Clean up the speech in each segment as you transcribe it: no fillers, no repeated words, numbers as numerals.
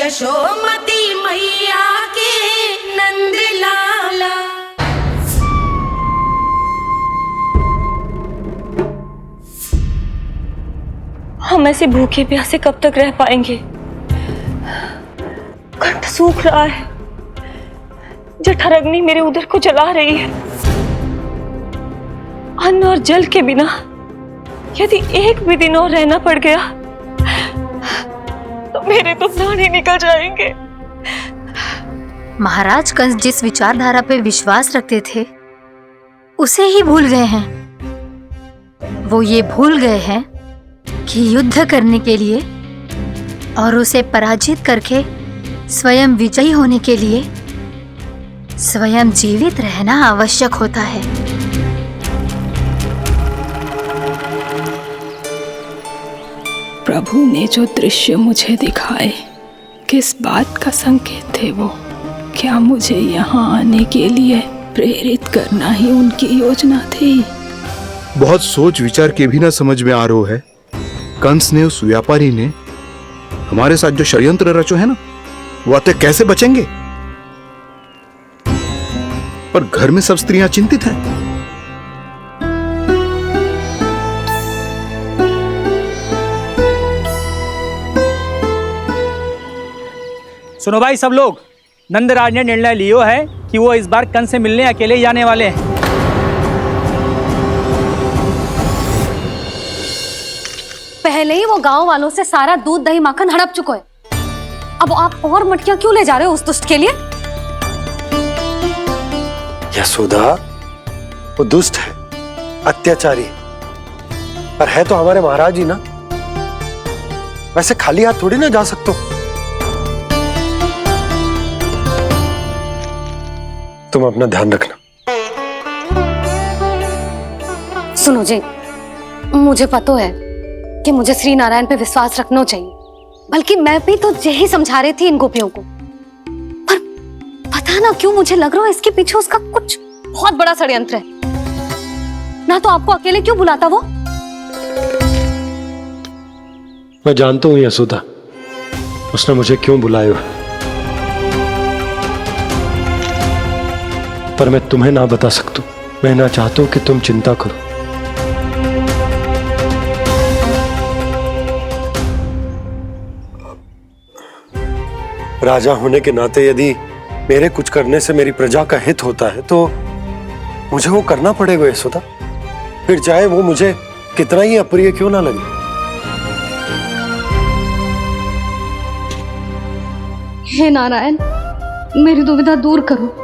यशोमती मैया के नंद लाला। हम ऐसे भूखे प्यासे कब तक रह पाएंगे? कंठ सूख रहा है, जठराग्नि मेरे उदर को जला रही है। अन्न और जल के बिना यदि एक भी दिन और रहना पड़ गया तो मेरे तो प्राण ही निकल जाएंगे। महाराज कंस जिस विचारधारा पे विश्वास रखते थे उसे ही भूल गए हैं। वो ये भूल गए हैं कि युद्ध करने के लिए और उसे पराजित करके स्वयं विजयी होने के लिए स्वयं जीवित रहना आवश्यक होता है। प्रभु ने जो दृश्य मुझे दिखाए, किस बात का संकेत थे वो? क्या मुझे यहाँ आने के लिए प्रेरित करना ही उनकी योजना थी? बहुत सोच विचार के भी ना समझ में आ रहा है। कंस ने, उस व्यापारी ने हमारे साथ जो षड्यंत्र रचो है ना, वो आते कैसे बचेंगे? पर घर में सब स्त्रियां चिंतित हैं। सुनो भाई सब लोग, नंदराज ने निर्णय लियो है कि वो इस बार कंस से मिलने अकेले ही जाने वाले हैं। पहले ही वो गांव वालों से सारा दूध दही माखन हड़प चुका है। अब आप और मटकियां क्यों ले जा रहे हो उस दुष्ट के लिए? यशोदा, वो दुष्ट है, अत्याचारी, पर है तो हमारे महाराज ही ना। वैसे खाली हाथ थोड़ी ना जा सकते हो। तुम अपना ध्यान रखना। सुनो जी, मुझे पता है कि मुझे श्री नारायण पे विश्वास रखना चाहिए, बल्कि मैं भी तो यही समझा रही थी इन गोपियों को। पर पता ना क्यों मुझे लग रहा है इसके पीछे उसका कुछ बहुत बड़ा षड्यंत्र है। ना तो आपको अकेले क्यों बुलाता वो? मैं जानता हूं यशोदा, उसने मुझे क्यों बुलाया, पर मैं तुम्हें ना बता सकता। मैं ना चाहता हूं कि तुम चिंता करो। राजा होने के नाते यदि मेरे कुछ करने से मेरी प्रजा का हित होता है तो मुझे वो करना पड़ेगा यशोदा, फिर चाहे वो मुझे कितना ही अप्रिय क्यों ना लगे। हे नारायण, मेरी दुविधा दूर करो।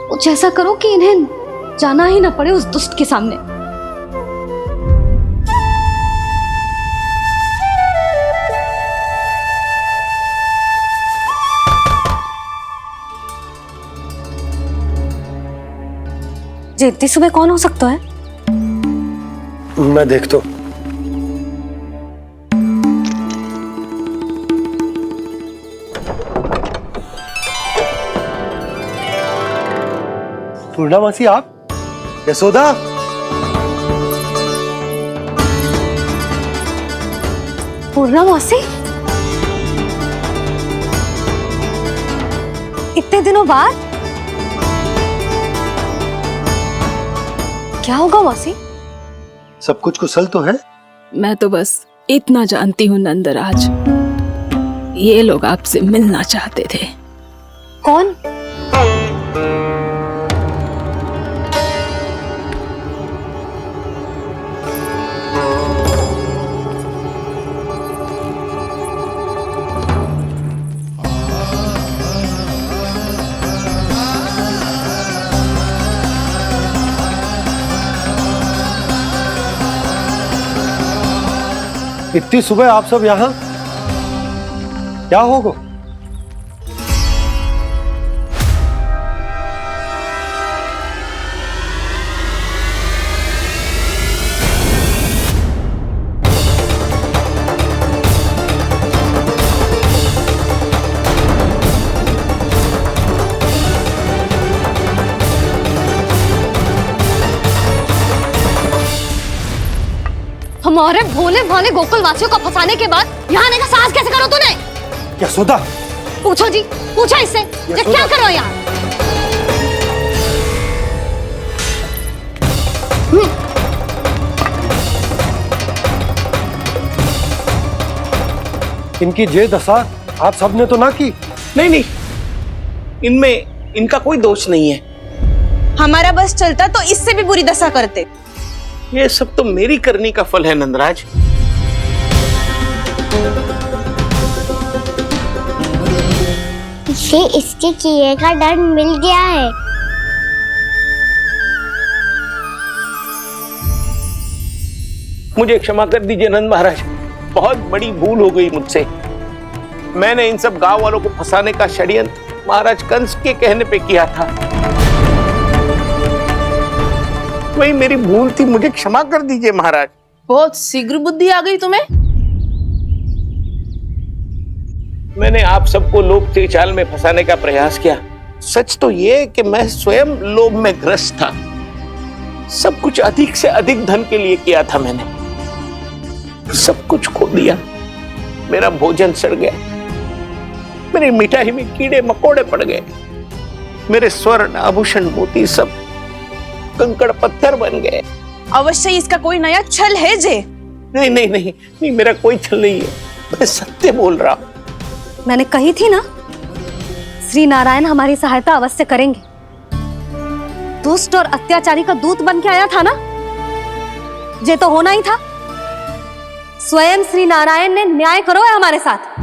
कुछ ऐसा करो कि इन्हें जाना ही ना पड़े उस दुष्ट के सामने। जी, इतनी सुबह कौन हो सकता है? मैं देखता हूं। पूर्णा मासी, आप? यशोदा, पूर्णा मौसी, इतने दिनों बाद? क्या होगा मौसी? सब कुछ कुशल तो है? मैं तो बस इतना जानती हूँ नंदराज, ये लोग आपसे मिलना चाहते थे। कौन? इतनी सुबह आप सब यहाँ? क्या होगा? हमारे भोले भाले गोकुल वासियों को फंसाने के बाद यहाँ आने का साहस कैसे करो तूने? यशोदा, पूछो जी, पूछो इससे ये क्या करो यहाँ। इनकी ये दशा आप सबने तो ना की। नहीं नहीं, इनमें इनका कोई दोष नहीं है। हमारा बस चलता तो इससे भी बुरी दशा करते। ये सब तो मेरी करनी का फल है नंदराज। इसे इसके किए का दंड मिल गया है। मुझे क्षमा कर दीजिए नंद महाराज, बहुत बड़ी भूल हो गई मुझसे। मैंने इन सब गांव वालों को फंसाने का षड्यंत्र महाराज कंस के कहने पे किया था। वही मेरी भूल थी, मुझे क्षमा कर दीजिए महाराज। बहुत शीघ्र बुद्धि आ गई तुम्हें। मैंने आप सबको लोभ के चाल में फंसाने का प्रयास किया। सच तो ये कि मैं स्वयं लोभ में ग्रस्त था। सब कुछ अधिक से अधिक धन के लिए किया था मैंने। सब कुछ खो दिया। मेरा भोजन सड़ गया, मेरी मिठाई में कीड़े मकोड़े पड़ गए, मेरे स्वर्ण आभूषण मोती सब कंकड़ पत्थर बन गए। अवश्य इसका कोई नया छल है जे। नहीं नहीं नहीं नहीं, मेरा कोई छल नहीं है, मैं सत्य बोल रहा हूं। मैंने कही थी ना, श्री नारायण हमारी सहायता अवश्य करेंगे। दुष्ट और अत्याचारी का दूत बन के आया था ना, ये तो होना ही था। स्वयं श्री नारायण ने न्याय करो है हमारे साथ।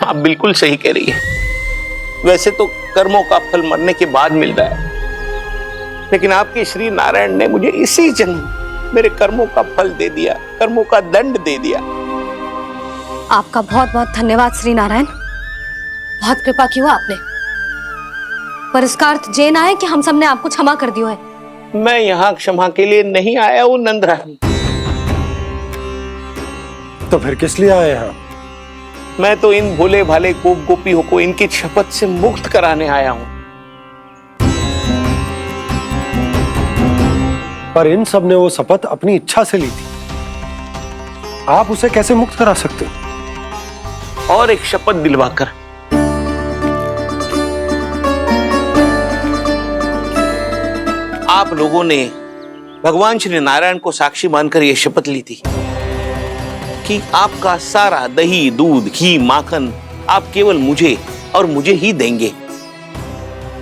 आप बिल्कुल सही कह रही है। वैसे तो कर्मों का फल मरने के बाद मिल रहा है, लेकिन आपके श्री नारायण ने मुझे इसी जन्म मेरे कर्मों का फल दे दिया, कर्मों का दंड दे दिया। आपका बहुत बहुत धन्यवाद श्री नारायण, बहुत कृपा की हो आपने। पर इसका अर्थ ये ना है कि हम सबने आपको क्षमा कर दियो है। मैं यहाँ क्षमा के लिए नहीं आया हूँ नंदरानी। तो फिर किस लिए आए हैं? मैं तो इन भोले भाले गोप गोपियों को इनकी शपथ से मुक्त कराने आया हूं। पर इन सब ने वो शपथ अपनी इच्छा से ली थी, आप उसे कैसे मुक्त करा सकते? और एक शपथ दिलवाकर। आप लोगों ने भगवान श्री नारायण को साक्षी मानकर यह शपथ ली थी कि आपका सारा दही, दूध, घी, माखन आप केवल मुझे और मुझे ही देंगे।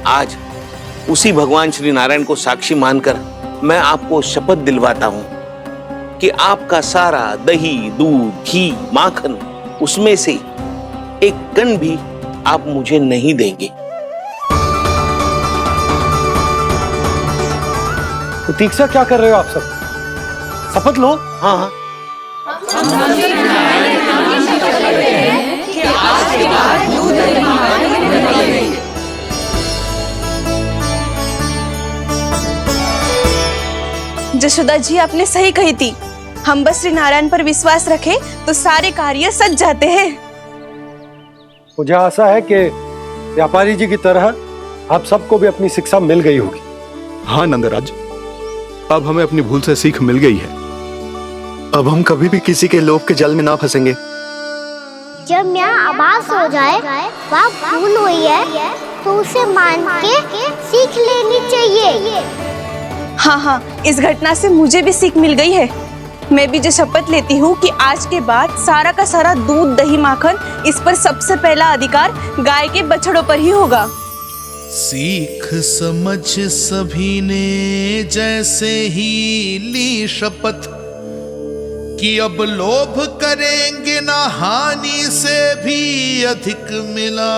आज उसी भगवान श्री नारायण को साक्षी मानकर मैं आपको शपथ दिलवाता हूं कि आपका सारा दही, दूध, घी, माखन उसमें से एक कण भी आप मुझे नहीं देंगे। प्रतीक्षा क्या कर रहे हो आप सब? शपथ लो। हाँ हाँ, जशोदा जी आपने सही कही थी। हम बस श्री नारायण पर विश्वास रखें तो सारे कार्य सज जाते हैं। मुझे आशा है कि व्यापारी जी की तरह आप सबको भी अपनी शिक्षा मिल गई होगी। हाँ नंदराज, अब हमें अपनी भूल से सीख मिल गई है। अब हम कभी भी किसी के लोभ के जल में ना फंसेंगे। जब यहाँ आभास हो जाए वह भूल हुई है तो उसे मान के सीख लेनी चाहिए। हाँ हाँ, इस घटना से मुझे भी सीख मिल गई है। मैं भी जो शपथ लेती हूँ कि आज के बाद सारा का सारा दूध, दही, माखन इस पर सबसे पहला अधिकार गाय के बछड़ों पर ही होगा। सीख समझ सभी ने जैसे ही ली शपथ कि अब लोभ करेंगे ना हानि से भी अधिक मिला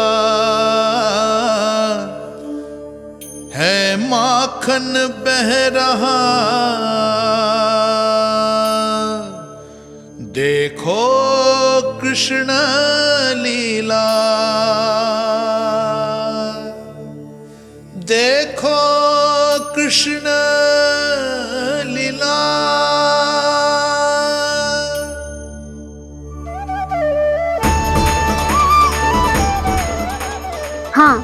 है, माखन बह रहा देखो कृष्ण लीला, देखो कृष्ण लीला। हाँ,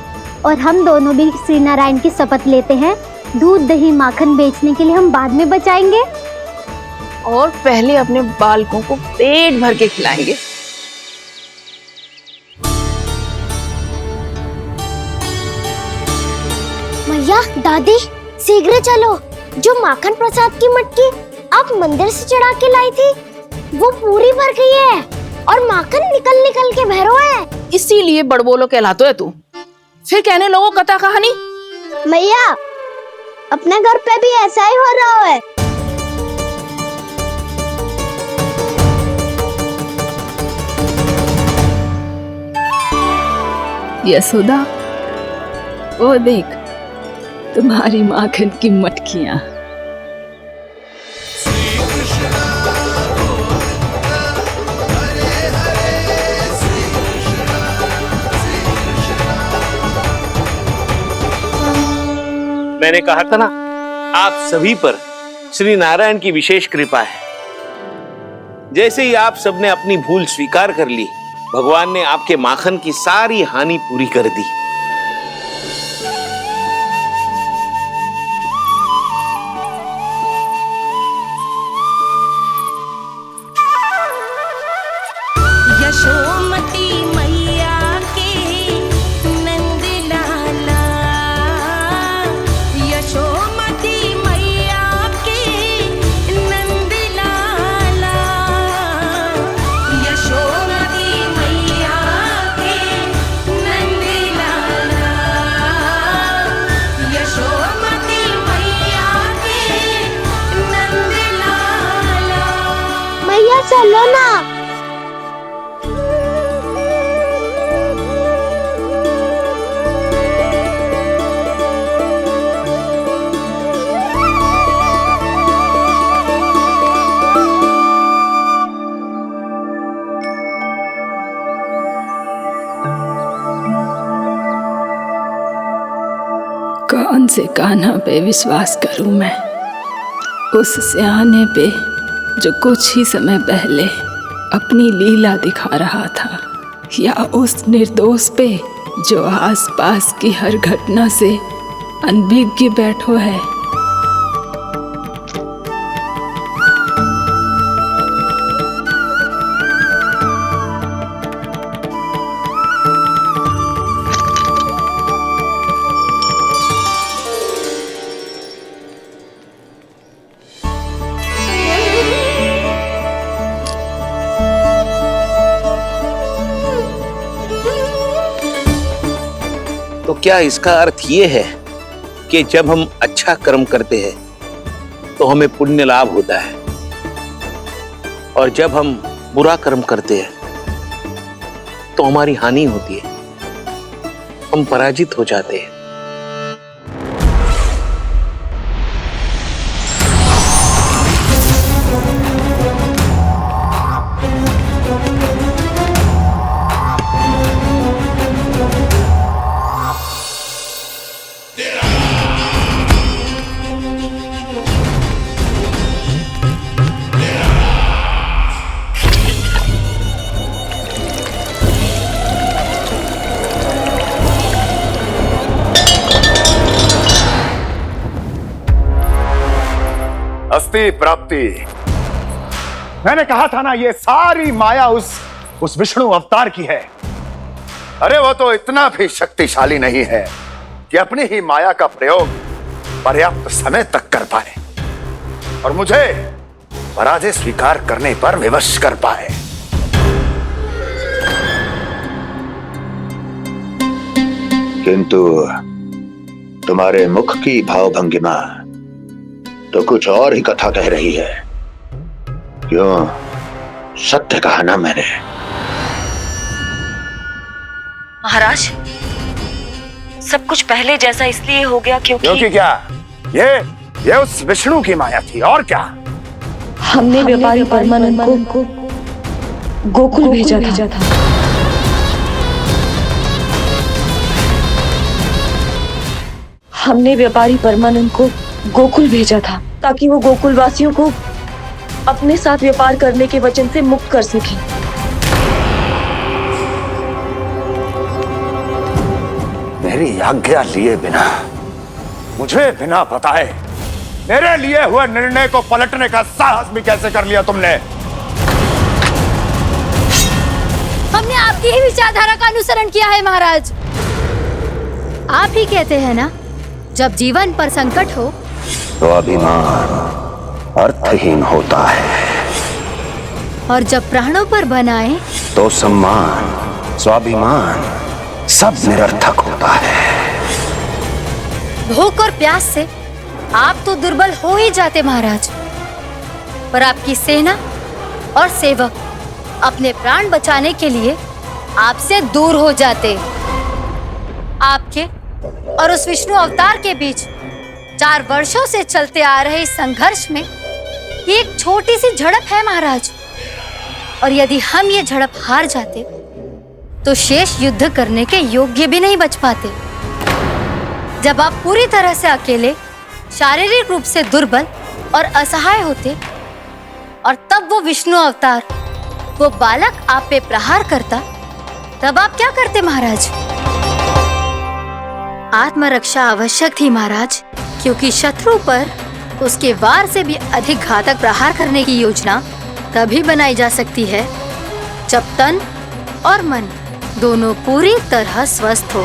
और हम दोनों भी श्री नारायण की शपथ लेते हैं, दूध दही माखन बेचने के लिए हम बाद में बचाएंगे और पहले अपने बालकों को पेट भर के खिलाएंगे। मैया, दादी, शीघ्र चलो। जो माखन प्रसाद की मटकी आप मंदिर से चढ़ा के लाई थी, वो पूरी भर गई है और माखन निकल निकल के भरो है। इसीलिए बड़बोलो कहलाते है तू। फिर कहने लोगों कथा कहानी। मैया, अपने घर पे भी ऐसा ही हो रहा है। यशोदा, वो देख तुम्हारी माखन की मटकियां। मैंने कहा था ना, आप सभी पर श्री नारायण की विशेष कृपा है। जैसे ही आप सबने अपनी भूल स्वीकार कर ली, भगवान ने आपके माखन की सारी हानि पूरी कर दी। यशोमती मैया के नंद लाला, यशोमती मैया के नंद लाला, यशोमती मैया के नंद लाला, यशोमती मैया के नंद लाला। मैया चलो ना। कौन से कान्हा पे विश्वास करूं मैं? उस सियाने पे जो कुछ ही समय पहले अपनी लीला दिखा रहा था, या उस निर्दोष पे जो आसपास की हर घटना से अनभिज्ञ बैठो है? तो क्या इसका अर्थ ये है कि जब हम अच्छा कर्म करते हैं तो हमें पुण्य लाभ होता है, और जब हम बुरा कर्म करते हैं तो हमारी हानि होती है, हम पराजित हो जाते हैं? अस्ति प्राप्ति। मैंने कहा था ना, ये सारी माया उस विष्णु अवतार की है। अरे वो तो इतना भी शक्तिशाली नहीं है कि अपनी ही माया का प्रयोग पर्याप्त समय तक कर पाए और मुझे पराजय स्वीकार करने पर विवश कर पाए। किंतु तुम्हारे मुख की भावभंगिमा तो कुछ और ही कथा कह रही है। क्यों? सत्य कहा ना मैंने। महाराज, सब कुछ पहले जैसा इसलिए हो गया क्योंकि क्या? ये उस विष्णु की माया थी, और क्या? हमने व्यापारी परमानंद को गोकुल भेजा था। हमने व्यापारी परमानंद को गोकुल भेजा था ताकि वो गोकुल वासियों को अपने साथ व्यापार करने के वचन से मुक्त कर सके। मेरी आज्ञा लिए बिना, मुझे बिना बताए मेरे लिए हुए निर्णय को पलटने का साहस भी कैसे कर लिया तुमने? हमने आपकी ही विचारधारा का अनुसरण किया है महाराज। आप ही कहते हैं ना, जब जीवन पर संकट हो तो अभिमान अर्थहीन होता है, और जब प्राणों पर बनाए तो सम्मान स्वाभिमान सब निरर्थक होता है। भूख और प्यास से आप तो दुर्बल हो ही जाते महाराज, पर आपकी सेना और सेवक अपने प्राण बचाने के लिए आपसे दूर हो जाते। आपके और उस विष्णु अवतार के बीच 4 वर्षों से चलते आ रहे इस संघर्ष में ये एक छोटी सी झड़प है महाराज, और यदि हम ये झड़प हार जाते तो शेष युद्ध करने के योग्य भी नहीं बच पाते। जब आप पूरी तरह से अकेले, शारीरिक रूप से दुर्बल और असहाय होते, और तब वो विष्णु अवतार, वो बालक आप पे प्रहार करता, तब आप क्या करते महाराज? आत्मरक्षा आवश्यक थी महाराज, क्योंकि शत्रु पर उसके वार से भी अधिक घातक प्रहार करने की योजना तभी बनाई जा सकती है जब तन और मन दोनों पूरी तरह स्वस्थ हो।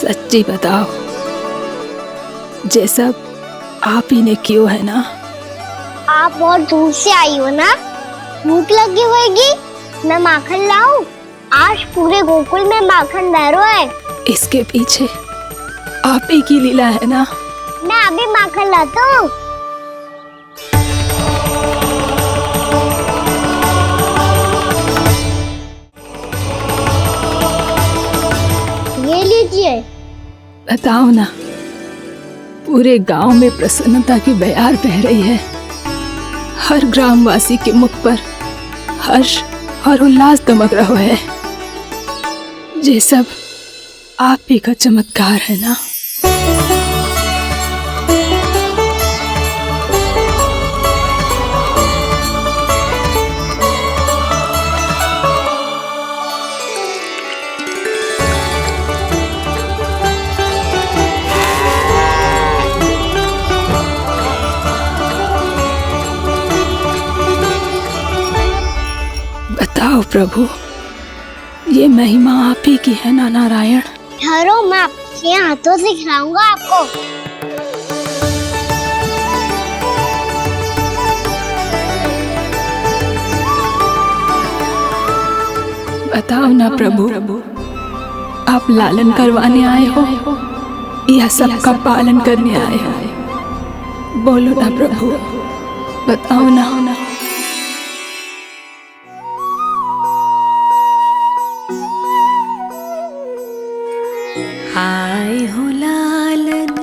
सच्ची बताओ, ये सब आप ही ने क्यों है ना? आप बहुत दूर से आई हो ना, भूख लगी होगी। मैं माखन लाऊं? आज पूरे गोकुल में माखन बह रहा है। इसके पीछे आप ही की लीला है ना? मैं अभी माखन लाता हूँ। ये लीजिए। बताओ ना, पूरे गांव में प्रसन्नता की बयार बह रही है। हर ग्रामवासी के मुख पर हर्ष और उल्लास दमक रहा है। ये सब आप ही का चमत्कार है ना? बताओ प्रभु, ये महिमा आप ही की है ना नारायण? ठहरो, मैं आपके हाथों से खिलाऊंगा आपको। बताओ ना प्रभु, आप लालन करवाने आए हो या सबका पालन करने आए हो? बोलो ना प्रभु, बताओ ना। आए हो लालन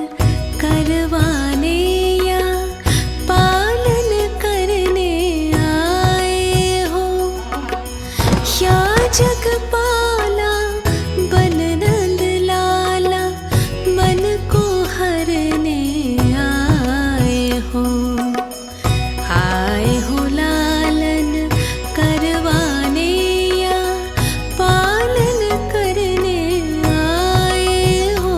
करवाने या पालन करने आए हो, या जगपाला बन नंद लाला मन को हरने आए हो। आए हो लालन करवाने या पालन करने आए हो।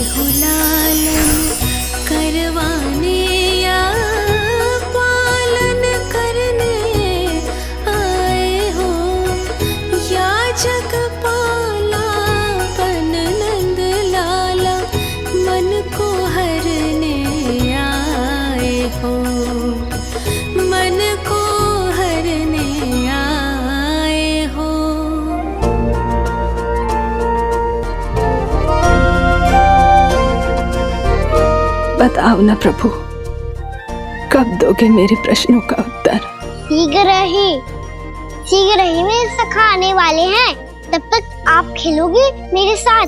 हो लालन करवाने या पालन करने आए हो, या जगपाला बन नंद लाला मन को हरने आए हो, मन को हरने आए हो। बताओ ना प्रभु, कब दोगे मेरे प्रश्नों का उत्तर? शीघ्र ही मेरे सखा आने वाले हैं, तब तक आप खेलोगे मेरे साथ।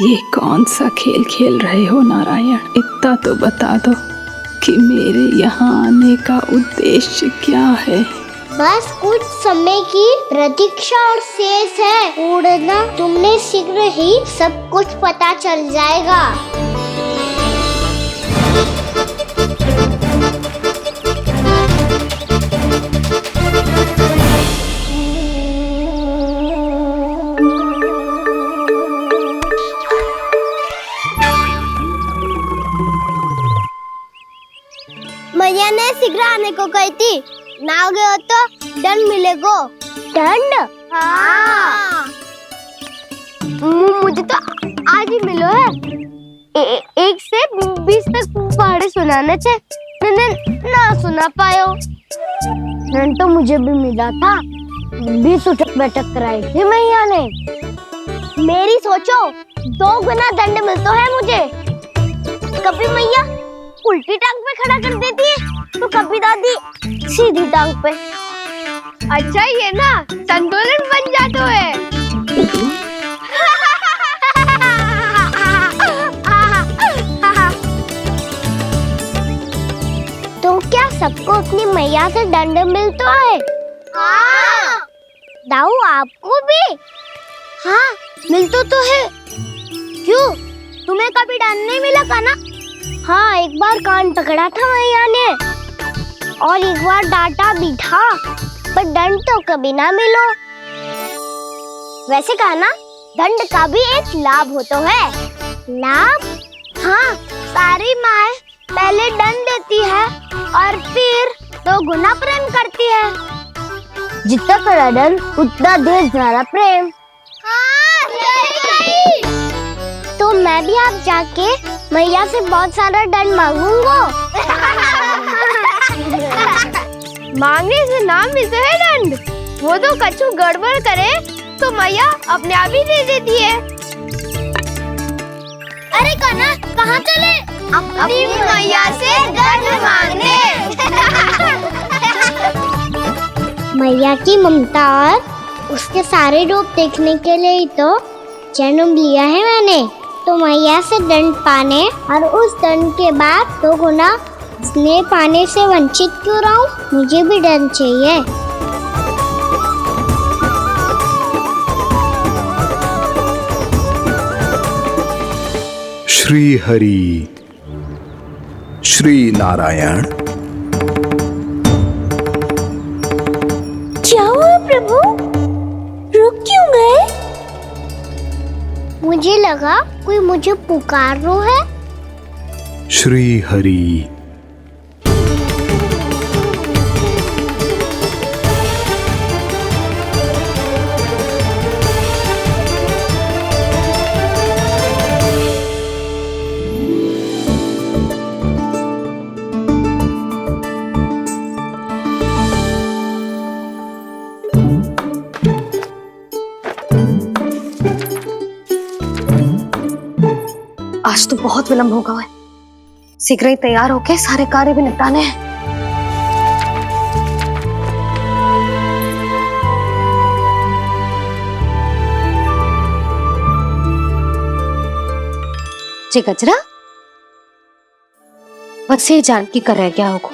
ये कौन सा खेल खेल रहे हो नारायण? इतना तो बता दो कि मेरे यहाँ आने का उद्देश्य क्या है? बस कुछ समय की प्रतीक्षा और शेष है। उड़ना तुमने शीघ्र ही सब कुछ पता चल जाएगा। मैया ने शीघ्र आने को कही थी, ना हो गए हो तो दंड मिलेगा। दंड? हाँ। मुझे तो आज ही मिलो है। 1 से 20 तक पहाड़े सुनाने थे, मैंने ना सुना पायो। दंड तो मुझे भी मिला था, 20 उठक बैठक कराई थी मैया ने। मेरी सोचो 2 गुना दंड मिलता है मुझे। कभी मैया उल्टी टांग पे खड़ा कर देती है, तो कभी दादी सीधी टांग पे। अच्छा ये ना संतुलन बन जाता है। तो क्या सबको अपनी मैया से दंड मिलता है? हाँ। दाऊ आपको भी? हाँ मिलता तो है। क्यों, तुम्हें कभी दंड नहीं मिला का ना? हाँ, एक बार कान पकड़ा था मैया ने और एक बार डांटा भी था, पर दंड तो कभी ना मिलो। वैसे कहा ना, दंड का भी एक लाभ होता है। लाभ? हाँ, सारी माँ पहले दंड देती है और फिर 2 गुना प्रेम करती है। जितना बड़ा दंड उतना ढेर सारा प्रेम। हाँ, सही। तो मैं भी आप जाके मैया से बहुत सारा दंड मांगूंगा। मांगने से नाम मिलता है दंड। वो तो कछु गड़बड़ करे तो मैया अपने आप ही दे देती है। अरे कना, कहाँ चले? अपनी मैया से दंड मांगने। मैया की ममता और उसके सारे रूप देखने के लिए ही तो जन्म लिया है मैंने। तो मैया से दंड पाने और उस दंड के बाद 2 गुना स्नेह पाने से वंचित क्यों रहूं? मुझे भी दंड चाहिए। श्री हरि श्री नारायण। क्या हुआ प्रभु? रुक क्यों गए? मुझे लगा कोई मुझे पुकार रहा है। श्री हरि। आज तो बहुत विलंब होगा है। शीघ्र ही तैयार होके सारे कार्य भी निपटाने हैं। जी गजरा, बस ये जान की कर रहे क्या होगा,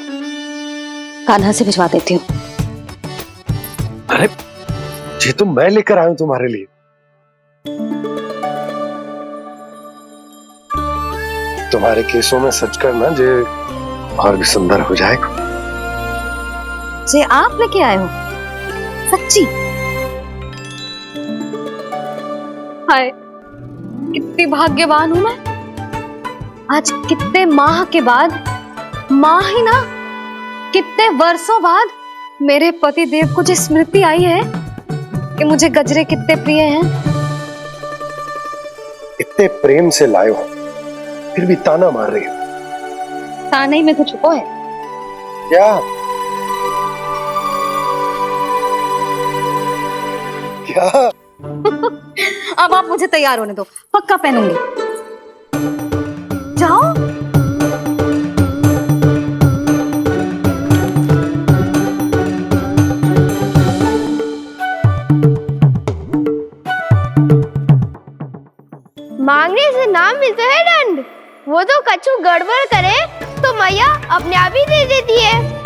कान्हा से भिजवा देती हूँ। अरे ये तो मैं लेकर आया हूं तुम्हारे लिए। तुम्हारे केसों में सच करना जे और भी सुंदर हो जाएगा। जे आप लेके आए हो? सच्ची? हाय, कितनी भाग्यवान हूं मैं। आज कितने माह के बाद, माह ही ना, कितने वर्षों बाद मेरे पति देव को जो स्मृति आई है कि मुझे गजरे कितने प्रिय हैं। इतने प्रेम से लाए हो, फिर भी ताना मार रही हो। ताने में कुछ छुपो है क्या? क्या? अब आप मुझे तैयार होने दो, पक्का पहनूंगी। जाओ। मांगने से ना मिलता है दंड। वो तो कछु गड़बड़ करे तो मैया अपने आप ही दे देती है।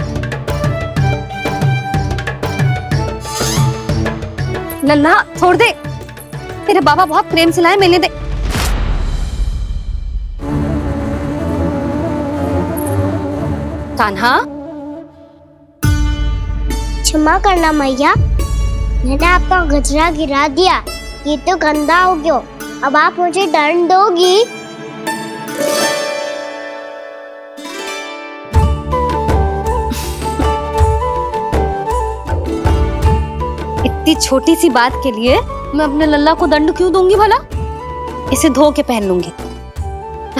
लल्ला छोड़ दे, तेरे बाबा बहुत प्रेम से लाए, मिलने दे। कान्हा, क्षमा करना मैया, मैंने आपका गजरा गिरा दिया, ये तो गंदा हो गया। अब आप मुझे दंड दोगी? इतनी छोटी सी बात के लिए मैं अपने लल्ला को दंड क्यों दूंगी भला? इसे धो के पहन लूंगी।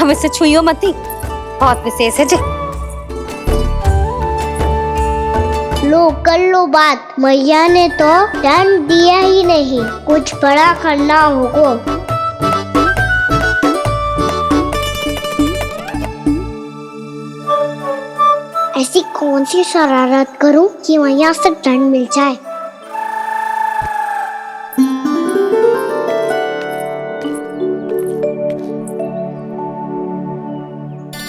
अब इसे छुइयो मती, बहुत विशेष है जी। लो कर लो बात, मैया ने तो दंड दिया ही नहीं, कुछ बड़ा करना होगा। ऐसी कौन सी शरारत करूं कि मैया से दंड मिल जाए?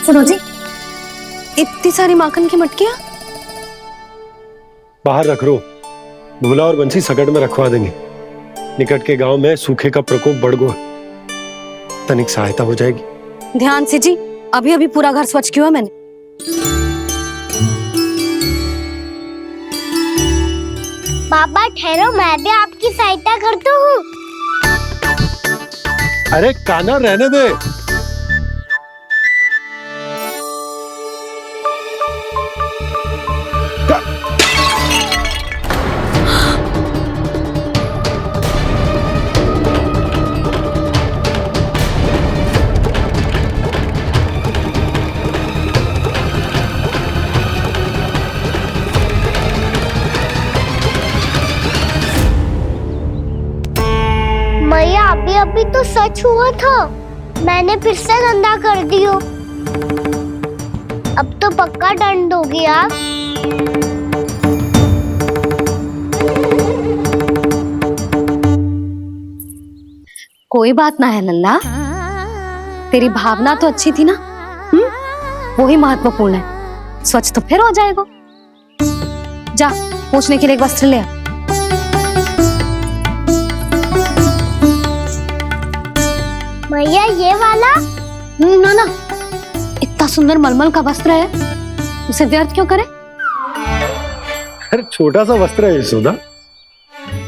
सुनो जी, इतनी सारी माखन की मटकियां बाहर रख रो, भूला और बंसी सकट में रखवा देंगे। निकट के गांव में सूखे का प्रकोप बढ़ गया, तनिक सहायता हो जाएगी। ध्यान से जी, अभी अभी पूरा घर स्वच्छ किया है मैंने। पापा ठहरो, मैं भी आपकी सहायता करता हूँ। अरे कान्हा रहने दे। मैया अभी अभी तो सच हुआ था, मैंने फिर से गंदा कर दियो। अब तो पक्का दंड दोगी आप। कोई बात ना है लल्ला, तेरी भावना तो अच्छी थी ना, वही महत्वपूर्ण है। स्वच्छ तो फिर हो जाएगा। जा, पूछने के लिए एक वस्त्र ले आ। भैया ये वाला? ना ना, इतना सुंदर मलमल का वस्त्र है, उसे व्यर्थ क्यों करे? अरे छोटा सा वस्त्र है यशोदा,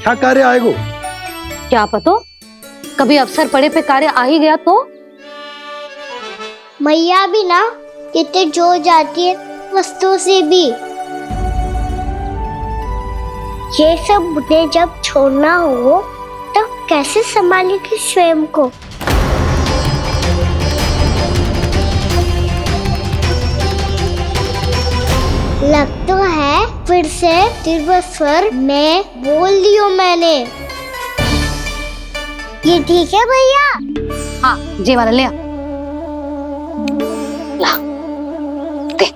क्या कार्य आएगा? क्या पता, कभी अवसर पड़े पे कार्य आ ही गया तो। मैया भी ना कितने जो जाती है वस्तुओं से भी। ये सब मुझे जब छोड़ना हो तो कैसे संभालेगी स्वयं को? लग तो है फिर से तिरस्वर में बोल दियो मैंने। ये ठीक है भैया? हाँ, जे वाला ले आ। ला, दे।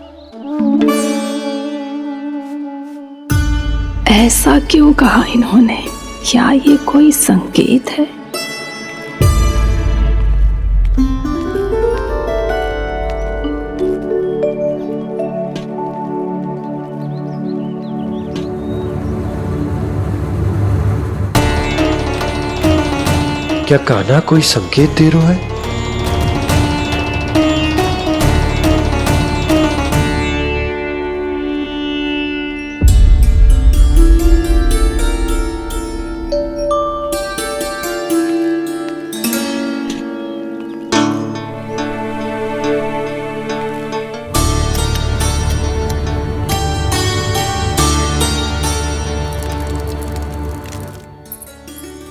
ऐसा क्यों कहा इन्होंने? क्या ये कोई संकेत है? क्या कान्हा कोई संकेत दे रहा है?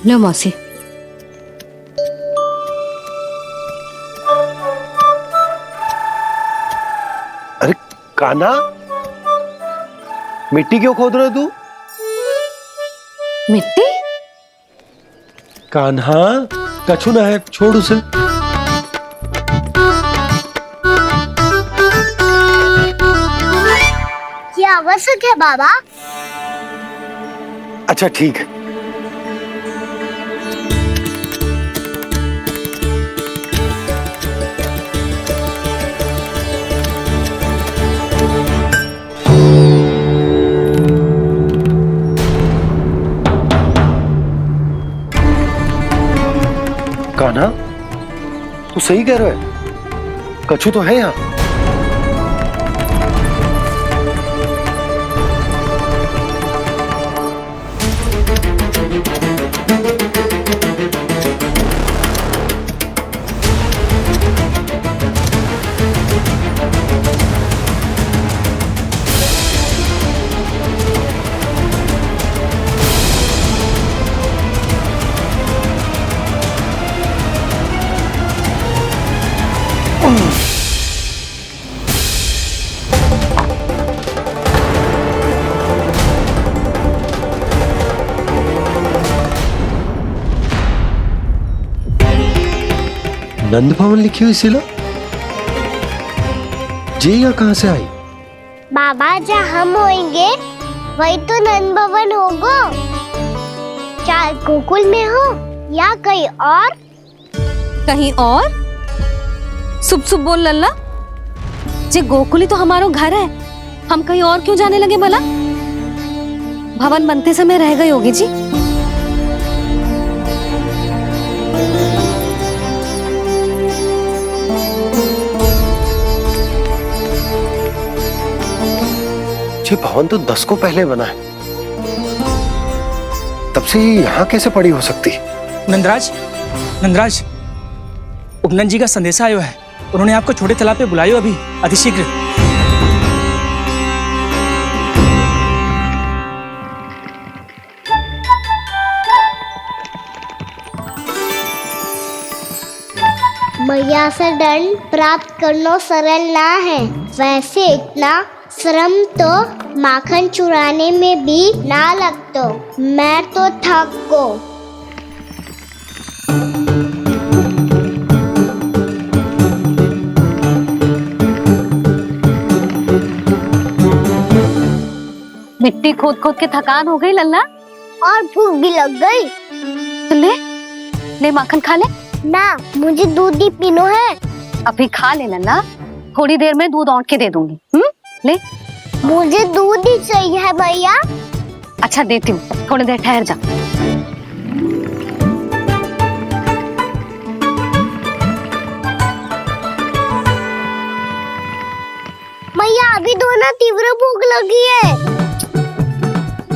लो मौसी। अरे कान्हा, मिट्टी क्यों खोद रहे हो तू? मिट्टी? कान्हा, कछु ना है, छोड़ उसे। ये आवश्यक है बाबा। अच्छा ठीक है। कान्हा, तू सही कह रहा है, कछु तो है यहाँ। नंद भवन लिखी हुई शिला, ये यहाँ कहाँ से आई? बाबा जहाँ हम होंगे वही तो नंद भवन होगा। चाहे गोकुल में हो या कहीं और। कहीं और? सुब सुब बोल लल्ला। जे गोकुली तो हमारो घर है, हम कहीं और क्यों जाने लगे भला? भवन बनते समय रह गई होगी जी। ये भवन तो 10 को पहले बना है, तब से यहाँ कैसे पड़ी हो सकती? नंदराज, नंदराज, उपनंद जी का संदेशा आयो है। उन्होंने आपको छोटे तालाब पे बुलायो अभी, अतिशीघ्र। मैया से दंड प्राप्त करना सरल ना है। वैसे इतना श्रम तो माखन चुराने में भी ना लगतो। मैं तो थक गो। मिट्टी खोद खोद के थकान हो गई लल्ला, और भूख भी लग गई। तो ले ले माखन खा ले। ना, मुझे दूध ही पीनो है। अभी खा ले लल्ला, थोड़ी देर में दूध औंट के दे दूंगी। ले। मुझे दूध ही चाहिए है भैया। अच्छा देती हूँ, थोड़ी देर ठहर जा। भैया अभी तो ना तीव्र भूख लगी है।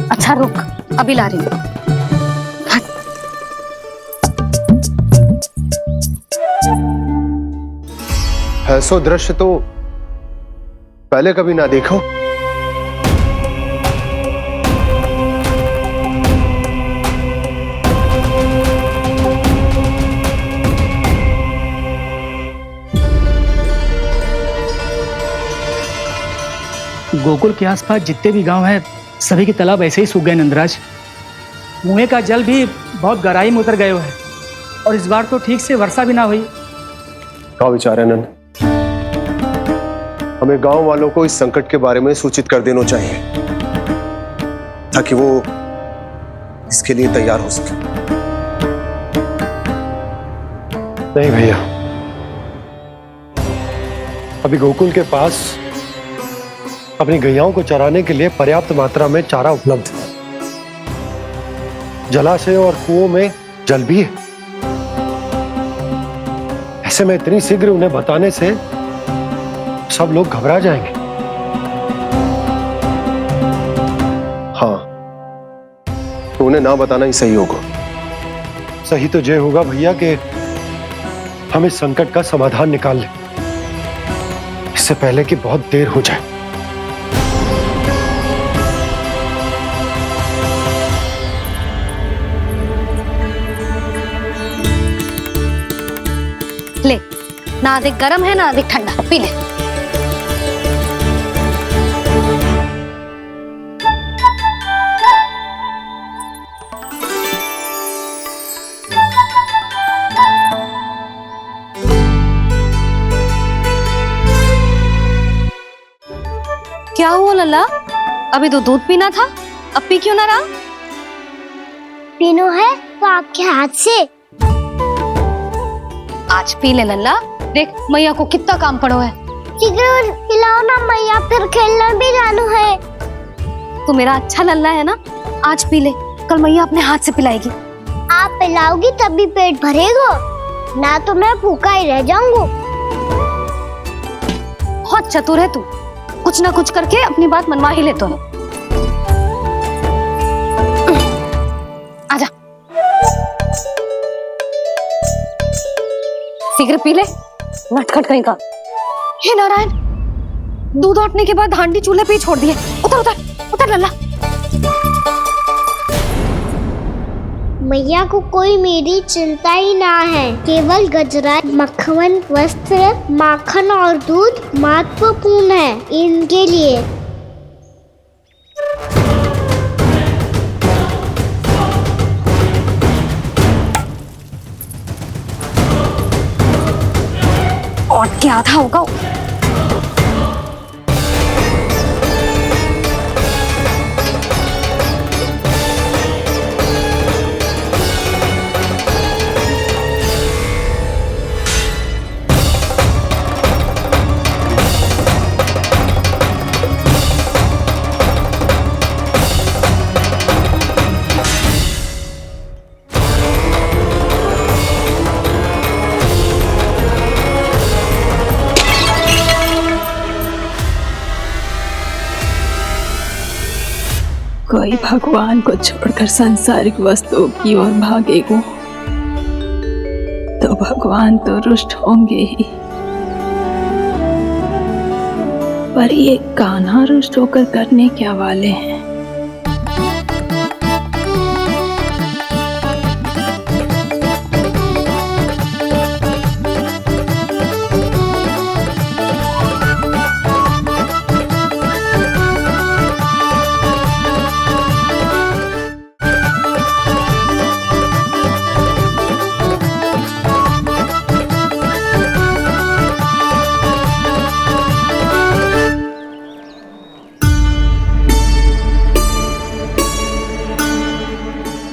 अच्छा रुक, अभी ला रही हूँ। ऐसो दृश्य तो पहले कभी ना देखो। गोकुल के आसपास जितने भी गांव हैं, सभी के तालाब ऐसे ही सूख गए नंदराज। कुएं का जल भी बहुत गहराई में उतर गए है, और इस बार तो ठीक से वर्षा भी ना हुई। क्या विचार है नंद? हमें गांव वालों को इस संकट के बारे में सूचित कर देना चाहिए, ताकि वो इसके लिए तैयार हो सके। नहीं भैया, अभी गोकुल के पास अपनी गैयाओं को चराने के लिए पर्याप्त मात्रा में चारा उपलब्ध है। जलाशय और कुओं में जल भी है। ऐसे में इतनी शीघ्र उन्हें बताने से सब लोग घबरा जाएंगे। हाँ, तो उन्हें ना बताना ही सही होगा। सही तो ये होगा भैया कि हम इस संकट का समाधान निकाल लें, इससे पहले कि बहुत देर हो जाए। ना अधिक गर्म है ना अधिक ठंडा, पी ले। क्या हुआ लल्ला? अभी तो दूध पीना था, अब पी क्यों ना रहा? पीनो है तो आपके हाथ से। आज पी ले लल्ला, देख मैया को कितना काम पड़ो है। शीघ्र पिलाओ ना मैया, फिर खेलने भी जाना है। तू मेरा अच्छा लल्ला है ना, आज पी ले, कल मैया अपने हाथ से पिलाएगी। आप पिलाओगी तभी पेट भरेगा, ना तो मैं भूखा ही रह जाऊंगा। बहुत चतुर है तू, कुछ ना कुछ करके अपनी बात मनवा ही लेता है। आजा, शीघ्र पी ले, नटखट कहीं का। हे नारायण, दूध औटने के बाद हांडी चूल्हे पे ही छोड़ दिए। उतर उतर उतर लल्ला। मैया को कोई मेरी चिंता ही ना है, केवल गजरा, मक्खन, वस्त्र, माखन और दूध महत्वपूर्ण है इनके लिए। और क्या आधा होगा। कोई भगवान को छोड़कर सांसारिक वस्तुओं की ओर भागेगा तो भगवान तो रुष्ट होंगे ही, पर ये कान्हा रुष्ट होकर करने क्या वाले हैं?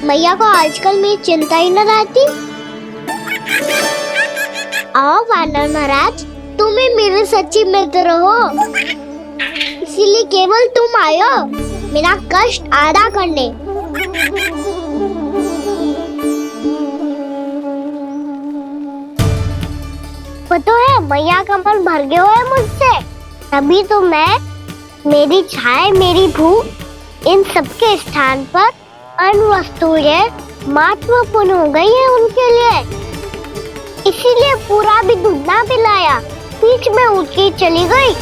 मैया को आजकल मेरी चिंता ही न रहती। आओ वानर महाराज, तुम ही मेरे सच्ची मित्र हो, इसीलिए केवल तुम आयो मेरा कष्ट आधा करने। पता है मैया का मन भर गया है मुझसे, तभी तो मैं, मेरी छाया, मेरी भूख, इन सबके स्थान पर अन्य वस्तुएं महत्वपूर्ण हो गई है उनके लिए। इसीलिए पूरा भी दूध ना पिलाया, बीच में उठ के चली गई।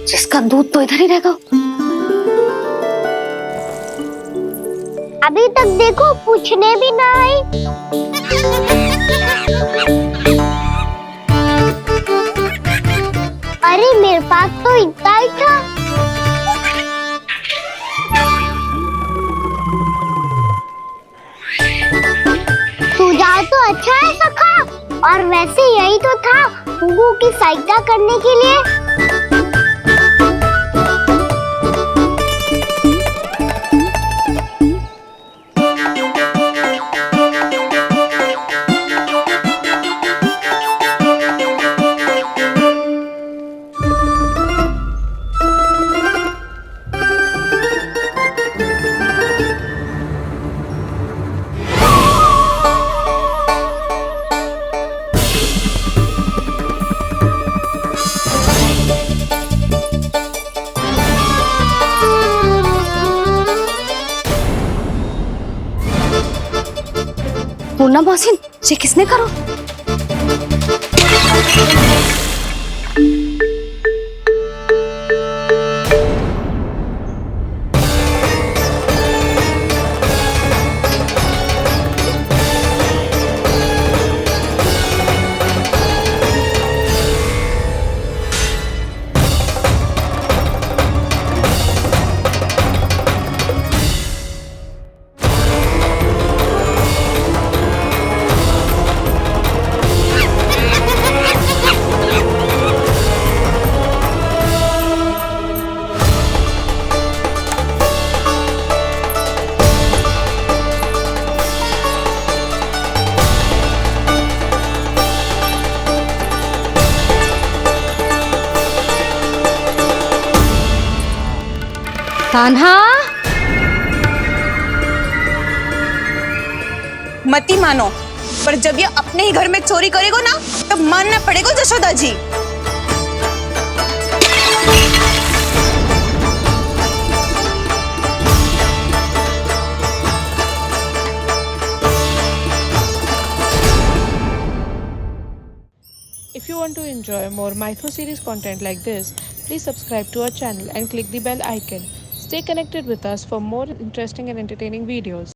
जिसका दूध तो इधर ही रहेगा। अभी तक देखो पूछने भी ना आई। अरे मेरे पास तो इतना ही था। सुझाव तो अच्छा है सखा, और वैसे यही तो था गुगु की सहायता करने के लिए। पूर्णा मौसी, ये किसने करो? कान्हा, मती मानो, पर जब ये अपने ही घर में चोरी करेगा ना तब मानना पड़ेगा जशोदा जी। If you want to enjoy more Mythos series content like this, please subscribe to our channel and click the bell icon. Stay connected with us for more interesting and entertaining videos.